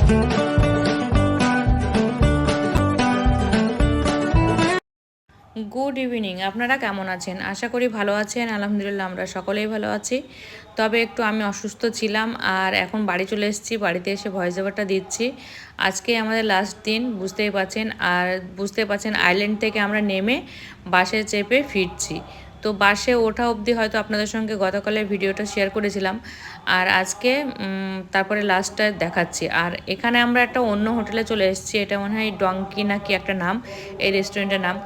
Good evening, আপনারা কেমন আছেন? আশা করি ভালো আছেন। আলহামদুলিল্লাহ আমরা সকলেই ভালো আছি। তবে একটু আমি অসুস্থ ছিলাম, আর এখন বাড়ি চলে এসেছি। বাড়িতে এসে ভয়েস ওভারটা দিচ্ছি। আজকে আমাদের লাস্ট দিন, বুঝতেই পারছেন। আর বুঝতে পারছেন আইল্যান্ড থেকে আমরা নেমে বাসে চেপে ফিরছি। তো বাসে ওঠা অবধি হয়তো আপনাদের সঙ্গে গতকালের ভিডিওটা শেয়ার করেছিলাম, আর আজকে তারপরে লাস্টটা দেখাচ্ছি। আর এখানে আমরা একটা অন্য হোটেলে চলে এসেছি, এটা মনে হয় ডঙ্কি নাকি একটা নাম এই রেস্টুরেন্টের নাম।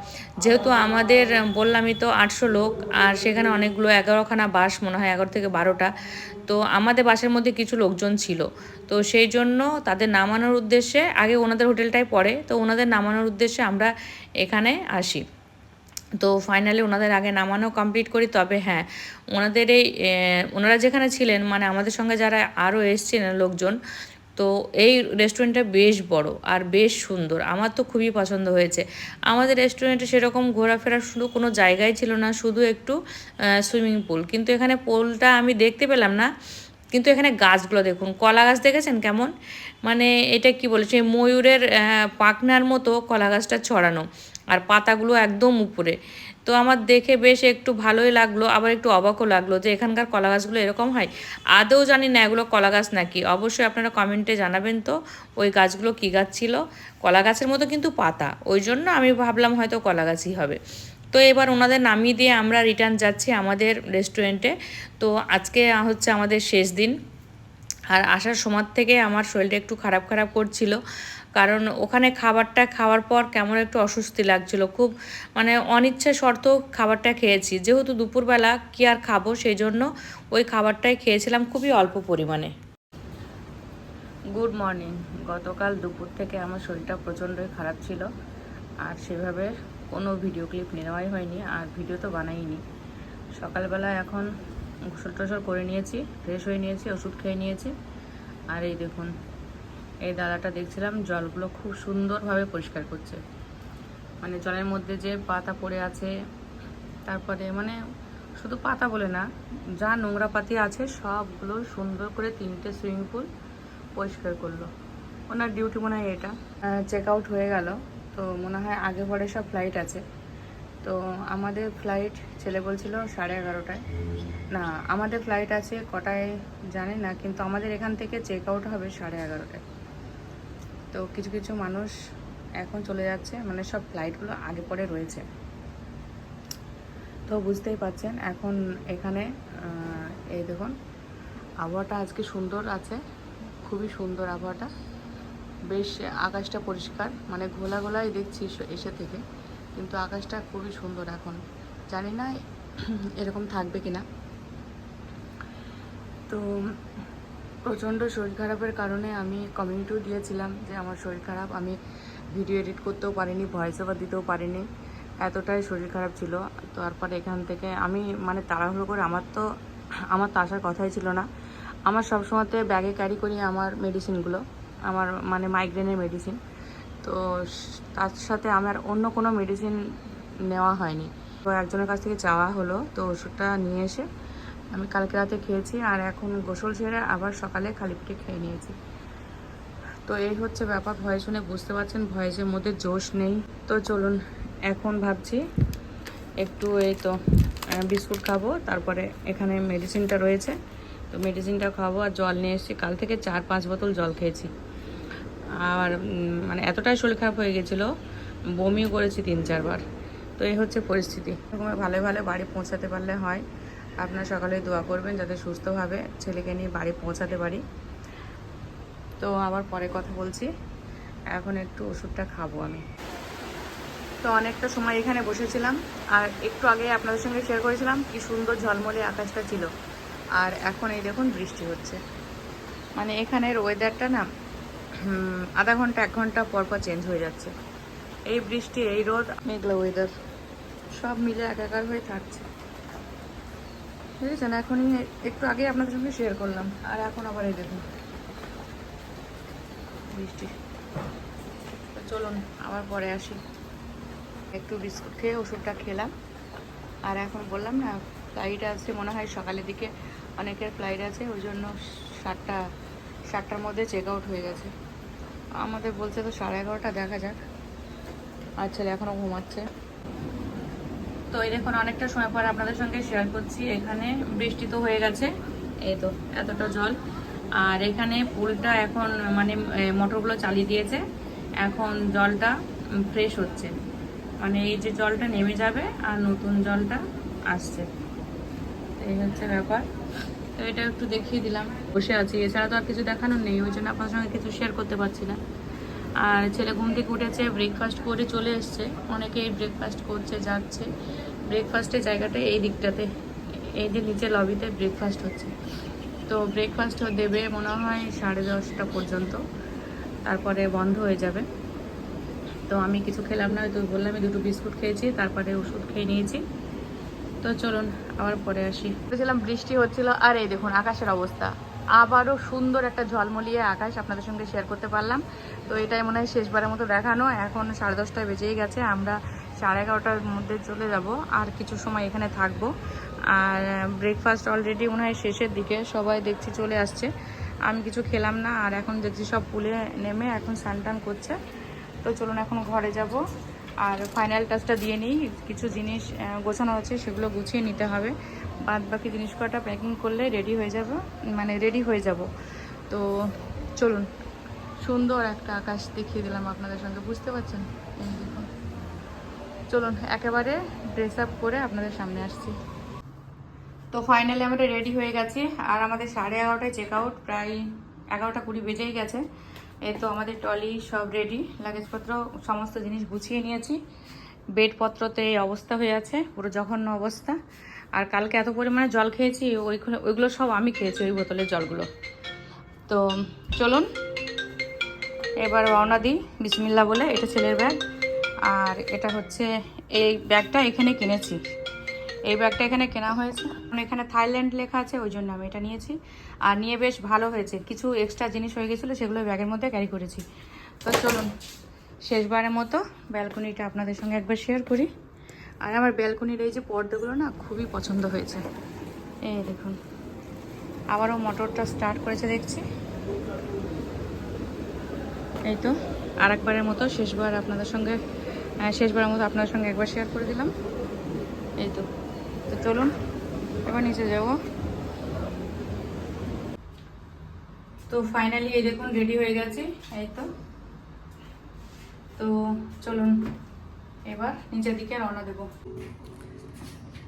যেহেতু আমাদের বললামই তো 800 লোক, আর সেখানে অনেকগুলো 11খানা বাস, মনে হয় 11 থেকে 12টা। তো আমাদের বাসের মধ্যে কিছু লোকজন ছিল, তো সেই জন্য তাদের নামানোর উদ্দেশ্যে, আগে ওনাদের হোটেলটাই পড়ে, তো ওনাদের নামানোর উদ্দেশ্যে আমরা এখানে আসি। তো ফাইনালি ওনাদের আগে নামানো কমপ্লিট করি। তবে হ্যাঁ, ওনাদের এই ওনারা যেখানে ছিলেন, মানে আমাদের সঙ্গে যারা আরও এসেছিলেন লোকজন, তো এই রেস্টুরেন্টটা বেশ বড় আর বেশ সুন্দর। আমার তো খুবই পছন্দ হয়েছে। আমাদের রেস্টুরেন্টে সেরকম ঘোরাফেরার শুধু কোনো জায়গায় ছিল না, শুধু একটু সুইমিং পুল। কিন্তু এখানে পুলটা আমি দেখতে পেলাম না। কিন্তু এখানে গাছগুলো দেখুন, কলা গাছ দেখেছেন কেমন? মানে এটা কি বলেছে, ময়ূরের পাখনার মতো কলা গাছটা ছড়ানো, আর পাতাগুলো একদম উপরে। তো আমার দেখে বেশ একটু ভালোই লাগলো, আবার একটু অবাকও লাগলো যে এখানকার কলা গাছগুলো এরকম হয়। আদৌ জানি না এগুলো কলা গাছ নাকি, অবশ্যই আপনারা কমেন্টে জানাবেন তো ওই গাছগুলো কী গাছ ছিল। কলা গাছের মতো কিন্তু পাতা, ওই জন্য আমি ভাবলাম হয়তো কলা গাছই হবে। তো এবার ওনাদের নামিয়ে দিয়ে আমরা রিটার্ন যাচ্ছি আমাদের রেস্টুরেন্টে। তো আজকে হচ্ছে আমাদের শেষ দিন। আর আসার সময় থেকে আমার শরীরটা একটু খারাপ খারাপ করছিল, কারণ ওখানে খাবারটা খাওয়ার পর কেমন একটু অস্বস্তি লাগছিল খুব। মানে অনিচ্ছা সত্ত্বেও খাবারটা খেয়েছি, যেহেতু দুপুরবেলা কি আর খাবো, সেই জন্য ওই খাবারটাই খেয়েছিলাম খুবই অল্প পরিমাণে। Good morning. গতকাল দুপুর থেকে আমার শরীরটা প্রচণ্ডই খারাপ ছিল, আর সেভাবে কোনো ভিডিও ক্লিপ নেওয়াই হয়নি, আর ভিডিও তো বানাইনি। সকালবেলা এখন গোসল টোসল করে নিয়েছি, ফ্রেশ হয়ে নিয়েছি, ওষুধ খেয়ে নিয়েছি। আর এই দেখুন, এই দাদাটা দেখছিলাম জলগুলো খুব সুন্দরভাবে পরিষ্কার করছে। মানে জলের মধ্যে যে পাতা পড়ে আছে, তারপরে মানে শুধু পাতা বলে না, যা নোংরা পাতি আছে সবগুলো সুন্দর করে 3টে সুইমিং পুল পরিষ্কার করলো। ওনার ডিউটি মনে হয় এটা। চেক আউট হয়ে গেল, তো মনে হয় আগে পরে সব ফ্লাইট আছে। তো আমাদের ফ্লাইট ছেলে বলছিল 11:30টায়, না আমাদের ফ্লাইট আছে কটায় জানি না, কিন্তু আমাদের এখান থেকে চেক আউট হবে 11:30টায়। তো কিছু কিছু মানুষ এখন চলে যাচ্ছে, মানে সব ফ্লাইটগুলো আগে পরে রয়েছে। তো বুঝতেই পারছেন এখন এখানে এই দেখুন আবহাওয়াটা আজকে সুন্দর আছে, খুবই সুন্দর আবহাওয়াটা। বেশ আকাশটা পরিষ্কার, মানে ঘোলা ঘোলাই দেখছি এসে থেকে, কিন্তু আকাশটা খুবই সুন্দর এখন। জানি না এরকম থাকবে কিনা। তো প্রচণ্ড শরীর খারাপের কারণে আমি কমিউনিটিও দিয়েছিলাম যে আমার শরীর খারাপ, আমি ভিডিও এডিট করতেও পারিনি, ভয়েস ওভার দিতেও পারিনি, এতটাই শরীর খারাপ ছিল। তারপরে এখান থেকে আমি মানে তাড়াহুড়ো করে, আমার তো আসার কথাই ছিল না। আমার সবসময়তে ব্যাগে ক্যারি করি আমার মেডিসিনগুলো, আমার মানে মাইগ্রেনের মেডিসিন। তো তার সাথে আমার অন্য কোনো মেডিসিন নেওয়া হয়নি। তো একজনের কাছ থেকে চাওয়া হলো, তো ওষুধটা নিয়ে এসে আমি কালকে রাতে খেয়েছি, আর এখন গোসল সেরে আবার সকালে খালি পেটে খেয়ে নিয়েছি। তো এই হচ্ছে ব্যাপার। ভয়েস শুনে বুঝতে পারছেন ভয়েসের মধ্যে জোশ নেই। তো চলুন, এখন ভাবছি একটু এই তো বিস্কুট খাবো, তারপরে এখানে মেডিসিনটা রয়েছে, তো মেডিসিনটা খাবো। আর জল নিয়ে এসেছি, কাল থেকে 4-5 বোতল জল খেয়েছি। আর মানে এতটাই শরীর খারাপ হয়ে গেছিলো, বমিও করেছি 3-4 বার। তো এই হচ্ছে পরিস্থিতি। এরকম ভালো ভালো বাড়ি পৌঁছাতে পারলে হয়। আপনারা সকালে দোয়া করবেন যাতে সুস্থভাবে ছেলেকে নিয়ে বাড়ি পৌঁছাতে পারি। তো আবার পরে কথা বলছি, এখন একটু ওষুধটা খাবো আমি। তো অনেকটা সময় এখানে বসেছিলাম, আর একটু আগে আপনাদের সঙ্গে শেয়ার করেছিলাম কি সুন্দর ঝলমলে আকাশটা ছিল, আর এখন এই দেখুন বৃষ্টি হচ্ছে। মানে এখানের ওয়েদারটা না আধা ঘন্টা 1 ঘন্টা পর পর চেঞ্জ হয়ে যাচ্ছে। এই বৃষ্টি, এই রোদ, মেঘলা ওয়েদার সব মিলে একাকার হয়ে থাকছে, বুঝেছেন। এখনই একটু আগে আপনাদের সঙ্গে শেয়ার করলাম, আর এখন আবার এই দেখুন বৃষ্টি। তো চলুন আবার পরে আসি। একটু বিস্কুট খেয়ে ওষুধটা খেলাম, আর এখন বললাম না ফ্লাইট আছে মনে হয় সকালের দিকে, অনেকের ফ্লাইট আছে, ওই জন্য 7টার মধ্যে চেক আউট হয়ে গেছে। আমাদের বলছে তো 11:30, দেখা যাক। আর ছেলে এখনও ঘুমাচ্ছে। তো এই দেখুন অনেকটা সময় পর আপনাদের সঙ্গে শেয়ার করছি। এখানে বৃষ্টি তো হয়ে গেছে, এই তো এতটা জল। আর এখানে পুলটা এখন মানে মোটরগুলো চালিয়ে দিয়েছে, এখন জলটা ফ্রেশ হচ্ছে, মানে এই যে জলটা নেমে যাবে আর নতুন জলটা আসছে, এই হচ্ছে ব্যাপার। তো এটা একটু দেখিয়ে দিলাম, বসে আছি, এছাড়া তো আর কিছু দেখানোর নেই, ওই জন্য আপনার সঙ্গে কিছু শেয়ার করতে পারছি না। আর ছেলে ঘুম থেকে উঠেছে, ব্রেকফাস্ট করে চলে এসছে, অনেকেই ব্রেকফাস্ট করছে যাচ্ছে। ব্রেকফাস্টের জায়গাটা এই দিকটাতে, এই যে নিচে লবিতে ব্রেকফাস্ট হচ্ছে। তো ব্রেকফাস্ট দেবে মনে হয় 10:30 পর্যন্ত, তারপরে বন্ধ হয়ে যাবে। তো আমি কিছু খেলাম না, তো বললাম আমি 2টো বিস্কুট খেয়েছি, তারপরে ওষুধ খেয়ে নিয়েছি। তো চলুন আবার পরে আসি। বলছিলাম বৃষ্টি হচ্ছিল, আর এই দেখুন আকাশের অবস্থা, আবারও সুন্দর একটা ঝলমলিয়ে আকাশ আপনাদের সঙ্গে শেয়ার করতে পারলাম। তো এটাই মনে হয় শেষবারের মতো দেখানো। এখন 10:30 বেজেই গেছে, আমরা 11:30টার মধ্যে চলে যাব, আর কিছু সময় এখানে থাকবো। আর ব্রেকফাস্ট অলরেডি মনে হয় শেষের দিকে, সবাই দেখছি চলে আসছে। আমি কিছু খেলাম না, আর এখন দেখছি সব পুলে নেমে এখন স্নান টান করছে। তো চলুন এখন ঘরে যাব, আর ফাইনাল টাচটা দিয়ে নিই। কিছু জিনিস গোছানো আছে, সেগুলো গুছিয়ে নিতে হবে। বাদ বাকি জিনিস কটা প্যাকিং করলে রেডি হয়ে যাব, মানে রেডি হয়ে যাব। তো চলুন, সুন্দর একটা আকাশ দেখিয়ে দিলাম আপনাদের সঙ্গে, বুঝতে পারছেন? এই দেখুন, চলুন একেবারে ড্রেস আপ করে আপনাদের সামনে আসছি। তো ফাইনালি আমরা রেডি হয়ে গেছি, আর আমাদের 11:30টায় চেক আউট, প্রায় 11:20 বেজেই গেছে। এই তো আমাদের ট্রলি সব রেডি, লাগেজপত্র সমস্ত জিনিস গুছিয়ে নিয়েছি। বেডপত্রতে এই অবস্থা হয়ে আছে, পুরো জঘন্য অবস্থা। আর কালকে এত পরিমাণে জল খেয়েছি, ওইগুলো সব আমি খেয়েছি, ওই বোতলের জলগুলো। তো চলুন এবার রওনা দিই বিসমিল্লাহ বলে। এটা ছেলের ব্যাগ, আর এটা হচ্ছে এই ব্যাগটা এখানে কিনেছি, এই ব্যাগটা এখানে কেনা হয়েছে, এখানে থাইল্যান্ড লেখা আছে, ওই জন্য আমি এটা নিয়েছি। আর নিয়ে বেশ ভালো হয়েছে, কিছু এক্সট্রা জিনিস হয়ে গেছিলো, সেগুলো ব্যাগের মধ্যে ক্যারি করেছি। তো চলুন শেষবারের মতো ব্যালকনিটা আপনাদের সঙ্গে একবার শেয়ার করি। আর আমার ব্যালকনির এই যে পর্দাগুলো না খুবই পছন্দ হয়েছে। এই দেখুন আবারও মোটরটা স্টার্ট করেছে দেখছি। এই তো আরেকবারের মতো শেষবারের মতো আপনাদের সঙ্গে একবার শেয়ার করে দিলাম। এই তো, তো চলুন এবার নিচে যাব। তো ফাইনালি এই দেখুন রেডি হয়ে গেছে, এই তো। তো চলুন এবার নিচের দিকে রওনা দেব।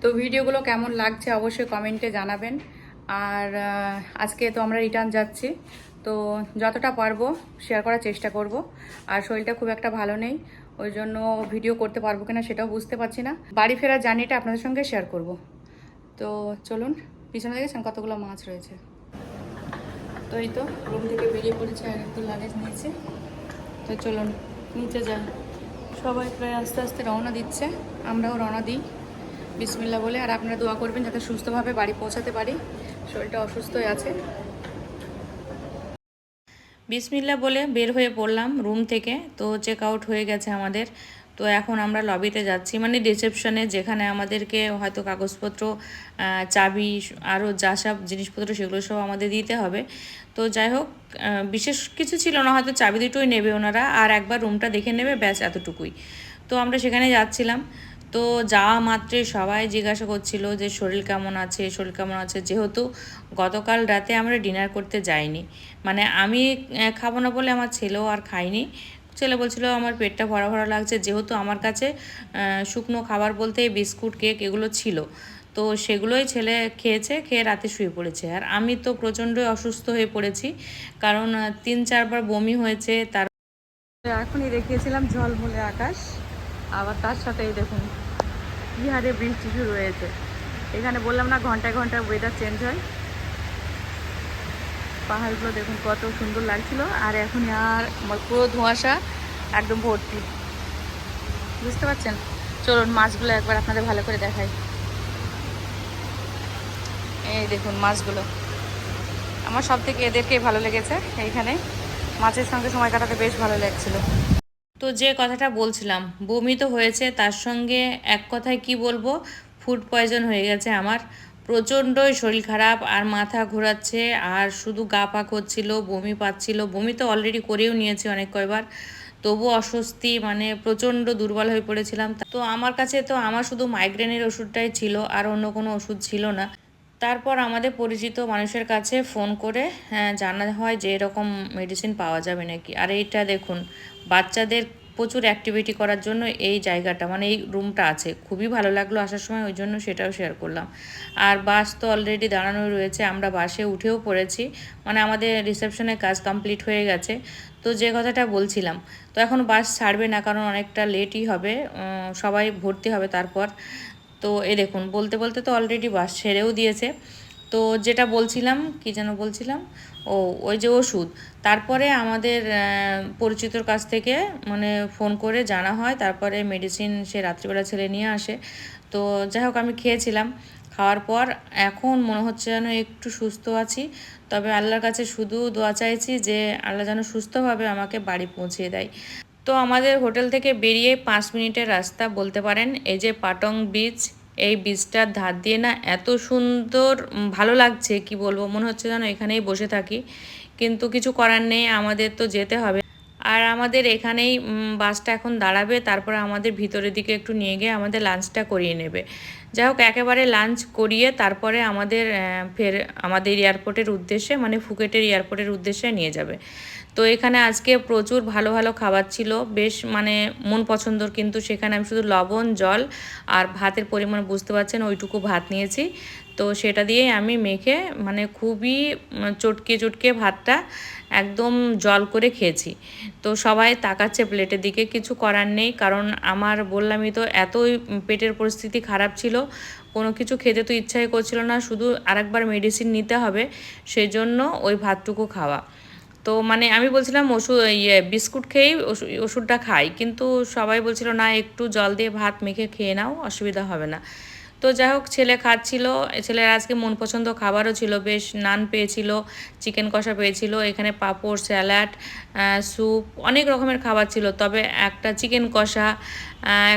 তো ভিডিওগুলো কেমন লাগছে অবশ্যই কমেন্টে জানাবেন। আর আজকে তো আমরা রিটার্ন যাচ্ছি, তো যতটা পারবো শেয়ার করার চেষ্টা করব। আর শরীরটা খুব একটা ভালো নেই, ওই জন্য ভিডিও করতে পারবো কিনা সেটাও বুঝতে পারছি না। বাড়ি ফেরার জার্নিটা আপনাদের সঙ্গে শেয়ার করব। তো চলুন, পিছনে দেখেছেন কতগুলো মাছ রয়েছে। তো এই তো রুম থেকে বেরিয়ে পড়েছে, আর একটু লাগেজ নিয়েছে। তো চলুন নিচে যান। সবাই প্রায় আস্তে আস্তে রওনা দিচ্ছে, আমরাও রওনা দিই বিসমিল্লাহ বলে। আর আপনারা দোয়া করবেন যাতে সুস্থভাবে বাড়ি পৌঁছাতে পারি, শরীরটা অসুস্থই আছে। বিসমিল্লাহ বলে বের হয়ে পড়লাম রুম থেকে। তো চেক আউট হয়ে গেছে আমাদের। তো এখন আমরা লবিতে যাচ্ছি, মানে রিসেপশনে, যেখানে আমাদেরকে হয়তো কাগজপত্র, চাবি, আরও যা সব জিনিসপত্র সেগুলো সব আমাদের দিতে হবে। তো যাই হোক, বিশেষ কিছু ছিল না, হয়তো চাবি দুটোই নেবে ওনারা, আর একবার রুমটা দেখে নেবে, ব্যাস এতটুকুই। তো আমরা সেখানে যাচ্ছিলাম। তো যাওয়া মাত্রই সবাই জিজ্ঞাসা করছিল যে শরীর কেমন আছে, শরীর কেমন আছে, যেহেতু গতকাল রাতে আমরা ডিনার করতে যাইনি। মানে আমি খাবো না বলে আমার ছেলেও আর খায়নি। ছেলে বলছিল আমার পেটটা ভরা ভরা লাগছে, যেহেতু আমার কাছে শুকনো খাবার বলতে বিস্কুট, কেক এগুলো ছিল। তো সেগুলোই ছেলে খেয়েছে, খেয়ে রাতে শুয়ে পড়েছে। আর আমি তো প্রচণ্ডই অসুস্থ হয়ে পড়েছি, কারণ 3-4বার বমি হয়েছে। তার এখনই দেখিয়েছিলাম ঝলমলে আকাশ, আবার তার সাথেই দেখুন কী হারে বৃষ্টি শুরু হয়েছে। এখানে বললাম না ঘন্টায় ঘন্টায় ওয়েদার চেঞ্জ হয়। পাহাড়গুলো দেখুন কত সুন্দর লাগছিল, আর এখন আর পুরো ধোঁয়াশা একদম ভর্তি, বুঝতে পারছেন? চলুন মাছগুলো একবার আপনাদের ভালো করে দেখাই। এই দেখুন মাছগুলো, আমার সব থেকে এদেরকেই ভালো লেগেছে। এইখানে মাছের সঙ্গে সময় কাটাতে বেশ ভালো লাগছিল। তো যে কথাটা বলছিলাম, বমি তো হয়েছে, তার সঙ্গে এক কথায় কি বলবো, ফুড পয়জন হয়ে গেছে আমার। প্রচণ্ডই শরীর খারাপ আর মাথা ঘোরাচ্ছে আর শুধু গা পা করছিল, বমি পাচ্ছিল। বমি তো অলরেডি করেও নিয়েছি অনেক কয়বার, তবু অস্বস্তি, মানে প্রচণ্ড দুর্বল হয়ে পড়েছিলাম। তো আমার কাছে তো আমার শুধু মাইগ্রেনের ওষুধটাই ছিল, আর অন্য কোনো ওষুধ ছিল না। তারপর আমাদের পরিচিত মানুষের কাছে ফোন করে জানা হয় যে এরকম মেডিসিন পাওয়া যাবে নাকি। আর এইটা দেখুন, বাচ্চাদের প্রচুর অ্যাক্টিভিটি করার জন্য এই জায়গাটা, মানে এই রুমটা আছে, খুবই ভালো লাগলো আসার সময়, ওই জন্য সেটাও শেয়ার করলাম। আর বাস তো অলরেডি দাঁড়ানোই রয়েছে, আমরা বাসে উঠেও পড়েছি, মানে আমাদের রিসেপশনের কাজ কমপ্লিট হয়ে গেছে। তো যে কথাটা বলছিলাম, তো এখন বাস ছাড়বে না, কারণ অনেকটা লেটই হবে, সবাই ভর্তি হবে তারপর। তো এই দেখুন, বলতে বলতে তো অলরেডি বাস ছেড়েও দিয়েছে। তো যেটা বলছিলাম, কি যেন বলছিলাম, ও ওই যে ওষুধ, তারপরে আমাদের পরিচিতর কাছ থেকে মানে ফোন করে জানা হয়, তারপরে মেডিসিন সে রাত্রিবেলা ছেলে নিয়ে আসে। তো যাই হোক, আমি খেয়েছিলাম, খাওয়ার পর এখন মনে হচ্ছে যেন একটু সুস্থ আছি। তবে আল্লাহর কাছে শুধু দোয়া চাইছি যে আল্লাহ যেন সুস্থভাবে আমাকে বাড়ি পৌঁছিয়ে দেয়। তো আমাদের হোটেল থেকে বেরিয়ে 5 মিনিটের রাস্তা বলতে পারেন। এই যে পাটং বিচ, এই বিচটার ধার দিয়ে না এত সুন্দর ভালো লাগছে, কি বলবো, মনে হচ্ছে যেন এখানেই বসে থাকি। কিন্তু কিছু করার নেই, আমাদের তো যেতে হবে। আর আমাদের এখানেই বাসটা এখন দাঁড়াবে, তারপরে আমাদের ভিতরের দিকে একটু নিয়ে গিয়ে আমাদের লাঞ্চটা করিয়ে নেবে। যাই হোক, একেবারে লাঞ্চ করিয়ে তারপরে আমাদের ফের আমাদের এয়ারপোর্টের উদ্দেশ্যে, মানে ফুকেটের এয়ারপোর্টের উদ্দেশ্যে নিয়ে যাবে। তো এখানে আজকে প্রচুর ভালো ভালো খাবার ছিল, বেশ মানে মন পছন্দর। কিন্তু সেখানে আমি শুধু লবণ, জল আর ভাতের পরিমাণ বুঝতে পারছেন, ওইটুকু ভাত নিয়েছি। তো সেটা দিয়েই আমি মেখে, মানে খুবই চটকে চটকে ভাতটা একদম জল করে খেয়েছি। তো সবাই তাকাচ্ছে প্লেটের দিকে, কিছু করার নেই, কারণ আমার বললামই তো, এতই পেটের পরিস্থিতি খারাপ ছিল, কোনো কিছু খেতে তো ইচ্ছাই করছিল না, শুধু আরেকবার মেডিসিন নিতে হবে, সেই জন্য ওই ভাতটুকু খাওয়া। তো মানে আমি বলছিলাম ওষুধ, বিস্কুট খেয়েই ওষুধটা খাই, কিন্তু সবাই বলছিল না, একটু জল দিয়ে ভাত মেখে খেয়ে নাও, অসুবিধা হবে না। তো যাই হোক, ছেলে খাচ্ছিল, ছেলের আজকে মন পছন্দ খাবারও ছিল, বেশ নান পেয়েছিল, চিকেন কষা পেয়েছিল, এখানে পাঁপড়, স্যালাড, স্যুপ, অনেক রকমের খাবার ছিল। তবে একটা চিকেন কষা,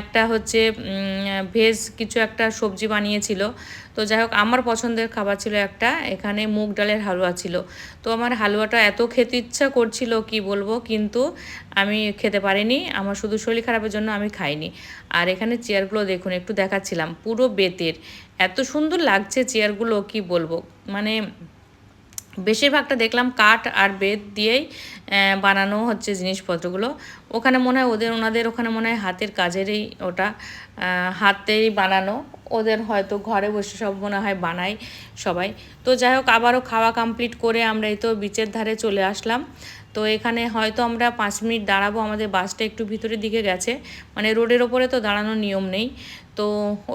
একটা হচ্ছে ভেজ কিছু একটা সবজি বানিয়েছিল। তো যাই হোক, আমার পছন্দের খাবার ছিল একটা, এখানে মুগ ডালের হালুয়া ছিল। তো আমার হালুয়াটা এত খেতে ইচ্ছা করছিল, কি বলবো, কিন্তু আমি খেতে পারিনি, আমার শুধু শরীর খারাপের জন্য আমি খাইনি। আর এখানে চেয়ারগুলো দেখুন, একটু দেখাচ্ছিলাম, পুরো বেতের, এত সুন্দর লাগছে চেয়ারগুলো, কি বলবো, মানে বেশিরভাগটা দেখলাম কাঠ আর বেত দিয়েই বানানো হচ্ছে জিনিসপত্রগুলো। ওখানে মনে হয় ওনাদের ওখানে মনে হয় হাতের কাজেরই ওটা, হাতেই বানানো, ওদের হয়তো ঘরে বসে সব মনে হয় বানায় সবাই। তো যাই হোক, আবারও খাওয়া কমপ্লিট করে আমরা এই তো বিচের ধারে চলে আসলাম। তো এখানে হয়তো আমরা 5 মিনিট দাঁড়াবো, আমাদের বাসটা একটু ভিতরের দিকে গেছে, মানে রোডের ওপরে তো দাঁড়ানোর নিয়ম নেই। তো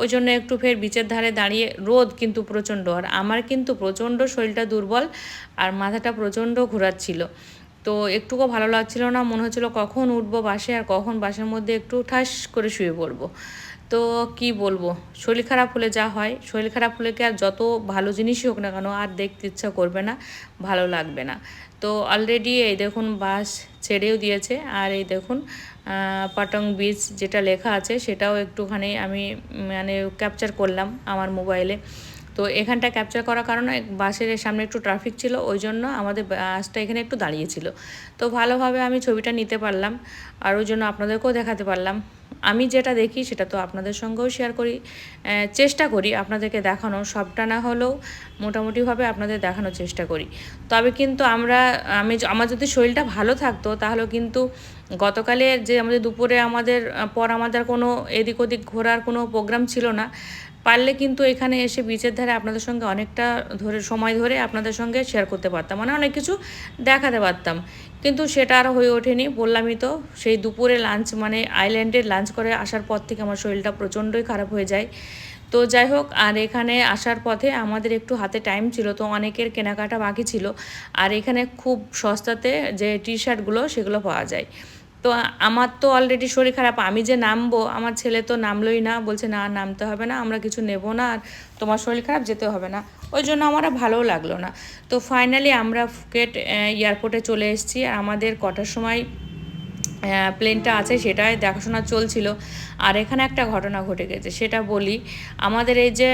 ওই জন্য একটু ফের বিচের ধারে দাঁড়িয়ে, রোদ কিন্তু প্রচণ্ড, আর আমার কিন্তু প্রচণ্ড শরীরটা দুর্বল, আর মাথাটা প্রচণ্ড ঘোরাচ্ছিল। তো একটুকু ভালো লাগছিল না, মনে হচ্ছিলো কখন উঠবো বাসে, আর কখন বাসের মধ্যে একটু ঠাস করে শুয়ে পড়বো। তো কি বলবো, শরীর খারাপ হলে যা হয়, শরীর খারাপ হলে কি আর যত ভালো জিনিসই হোক না কেন আর দেখতে ইচ্ছা করবে না, ভালো লাগবে না। তো অলরেডি এই দেখুন বাস ছেড়েও দিয়েছে, আর এই দেখুন পাটং বিচ যেটা লেখা আছে সেটাও একটুখানি আমি মানে ক্যাপচার করলাম আমার মোবাইলে। তো এখানটা ক্যাপচার করার কারণে বাসের সামনে একটু ট্রাফিক ছিল, ওই জন্য আমাদের বাসটা এখানে একটু দাঁড়িয়েছিল। তো ভালোভাবে আমি ছবিটা নিতে পারলাম, আর ওই জন্য আপনাদেরকেও দেখাতে পারলাম। আমি যেটা দেখি সেটা তো আপনাদের সঙ্গেও শেয়ার করি, চেষ্টা করি আপনাদেরকে দেখানো, সবটা না হলেও মোটামুটিভাবে আপনাদের দেখানোর চেষ্টা করি। তবে কিন্তু আমার যদি শরীরটা ভালো থাকতো, তাহলে কিন্তু গতকালে যে আমাদের দুপুরে আমাদের কোনো এদিক ওদিক ঘোরার কোনো প্রোগ্রাম ছিল না। পারলে কিন্তু এখানে এসে বিচের ধারে আপনাদের সঙ্গে অনেকটা সময় ধরে আপনাদের সঙ্গে শেয়ার করতে পারতাম, মানে অনেক কিছু দেখাতে পারতাম, কিন্তু সেটা আর হয়ে ওঠেনি। বললামই তো, সেই দুপুরে লাঞ্চ, মানে আইল্যান্ডে লাঞ্চ করে আসার পর থেকে আমার শরীরটা প্রচণ্ডই খারাপ হয়ে যায়। তো যাই হোক, আর এখানে আসার পথে আমাদের একটু হাতে টাইম ছিল, তো অনেকের কেনাকাটা বাকি ছিল। আর এখানে খুব সস্তাতে যে টি শার্টগুলো সেগুলো পাওয়া যায়। তো আমার তো অলরেডি শরীর খারাপ, আমি যে নামবো, আমার ছেলে তো নামলোই না, বলছে না নামতে হবে না, আমরা কিছু নেব না, আর তোমার শরীর খারাপ, যেতে হবে না। ওই জন্য আমার ভালোও লাগলো না। তো ফাইনালি আমরা ফুকেট এয়ারপোর্টে চলে এসেছি, আর আমাদের কটার সময় প্লেনটা আছে সেটাই দেখাশোনা চলছিল। আর এখানে একটা ঘটনা ঘটে গেছে, সেটা বলি। আমাদের এই যে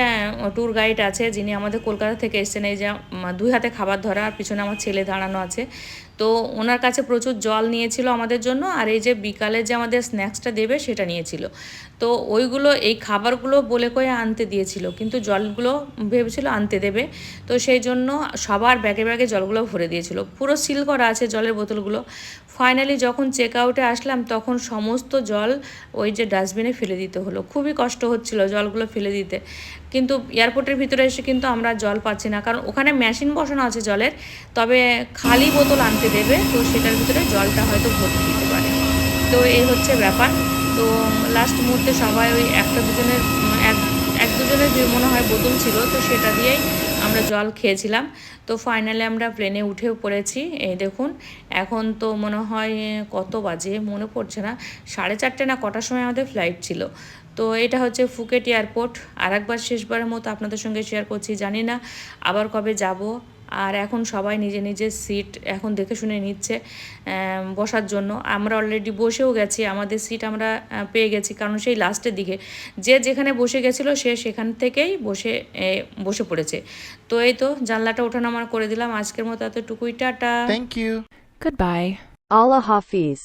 ট্যুর গাইড আছে, যিনি আমাদের কলকাতা থেকে এসেছেন, এই যে 2 হাতে খাবার ধরা, আর পিছনে আমার ছেলে দাঁড়ানো আছে, তো ওনার কাছে প্রচুর জল নিয়েছিল আমাদের জন্য, আর এই যে বিকালে যে আমাদের স্ন্যাক্সটা দেবে সেটা নিয়েছিল। তো ওইগুলো এই খাবারগুলো বলে কয়ে আনতে দিয়েছিল, কিন্তু জলগুলো ভেবেছিল আনতে দেবে, তো সেই জন্য সবার ব্যাগে ব্যাগে জলগুলো ভরে দিয়েছিল, পুরো সিল করা আছে জলের বোতলগুলো। ফাইনালি যখন চেক আউটে আসলাম তখন সমস্ত জল ওই যে ডাস্টবিনে ফেলে দিতে হলো। খুবই কষ্ট হচ্ছিল জলগুলো ফেলে দিতে, কিন্তু এয়ারপোর্টের ভিতরে এসে কিন্তু আমরা জল পাচ্ছি না, কারণ ওখানে মেশিন বসানো আছে জলের, তবে খালি বোতল আনতে দেবে, তো সেটার ভিতরে জলটা হয়তো ভর্তি দিতে পারে। তো এই হচ্ছে ব্যাপার। তো লাস্ট মুহূর্তে সবাই ওই একটা দুজনের এক দুজনের যে মনে হয় বোতল ছিল, তো সেটা দিয়েই আমরা জল খেয়েছিলাম। তো ফাইনালি আমরা প্লেনে উঠেও পড়েছি। এই দেখুন, এখন তো মনে হয় কত বাজে মনে পড়ছে না, 4:30 না কটার সময় আমাদের ফ্লাইট ছিল। তো এটা হচ্ছে ফুকেট এয়ারপোর্ট। আর একবার শেষবারের মতো আপনাদের সঙ্গে শেয়ার করছি, জানি না আবার কবে যাব। আর এখন সবাই নিজে নিজের সিট এখন দেখে শুনে নিচ্ছে বসার জন্য। আমরা অলরেডি বসেও গেছি, আমাদের সিট আমরা পেয়ে গেছি, কারণ সেই লাস্টের দিকে যে যেখানে বসে গেছিলো সে সেখান থেকেই বসে পড়েছে। তো এই তো জানলাটা ওঠানামা করে দিলাম। আজকের মতো এতটুকুই, tata. Thank you. Goodbye. Allah Hafiz.